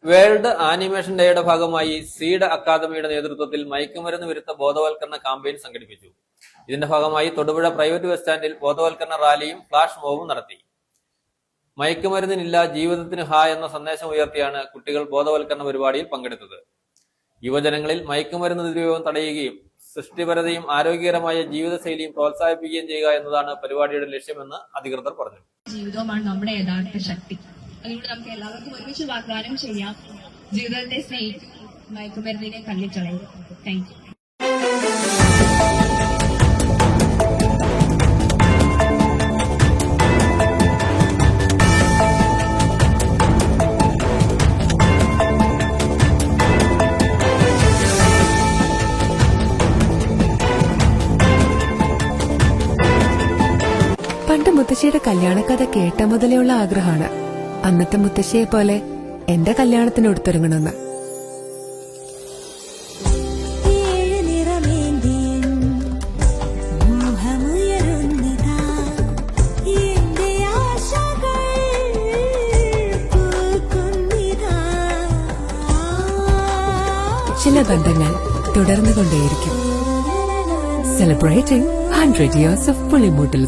World animation ഡേയുടെ ഭാഗമായി seed അക്കാദമിയുടെ നേതൃത്വത്തിൽ മയക്കുമരുന്ന് വിരുദ്ധ ബോധവൽക്കരണ ക്യാമ്പയിൻ സംഘടിപ്പിച്ചു. ഇതിന്റെ ഭാഗമായി തൊടുപുഴ പ്രൈവറ്റ് ബസ് സ്റ്റാൻഡിൽ ബോധവൽക്കരണ റാലിയും ഫ്ലാഷ് മോബും നടത്തി. മയക്കുമരുന്നിനില്ല ജീവിതത്തിന് ഹാ എന്ന സന്ദേശം ഉയർത്തിയാണ് കുട്ടികൾ ബോധവൽക്കരണ പരിപാടിയിൽ പങ്കെടുത്തത്. യുവജനങ്ങളിൽ മയക്കുമരുന്ന് ദുരുപയോഗം തടയുകയും സൃഷ്ടിപരതയും ആരോഗ്യകരമായ ജീവിതശൈലിയും പ്രോത്സാഹിപ്പിക്കുകയും ചെയ്യുക എന്നതാണ് പരിപാടിയുടെ ലക്ഷ്യമെന്ന് അധികൃതർ പറഞ്ഞു. ജീവിതവുമാണ് നമ്മുടെ യഥാർത്ഥ ശക്തി. അതുകൊണ്ട് നമുക്ക് എല്ലാവർക്കും ഒരുമിച്ച് വാഗ്ദാനം ചെയ്യാം, ജീവിതത്തെ സ്നേഹിക്കും, മയക്കുമരുന്നിനെ തള്ളിക്കളയും. Thank you. പണ്ട് മുത്തശ്ശിയുടെ കല്യാണക്കഥ കേട്ട മുതലെയുള്ള ആഗ്രഹമാണ് അന്നത്തെ മുത്തശ്ശിയെ പോലെ എന്റെ കല്യാണത്തിന് ഉടുത്തൊരുങ്ങണമെന്ന്. ചില ബന്ധങ്ങൾ തുടർന്നുകൊണ്ടേയിരിക്കും. Celebrating 100 years of Pulimoottil.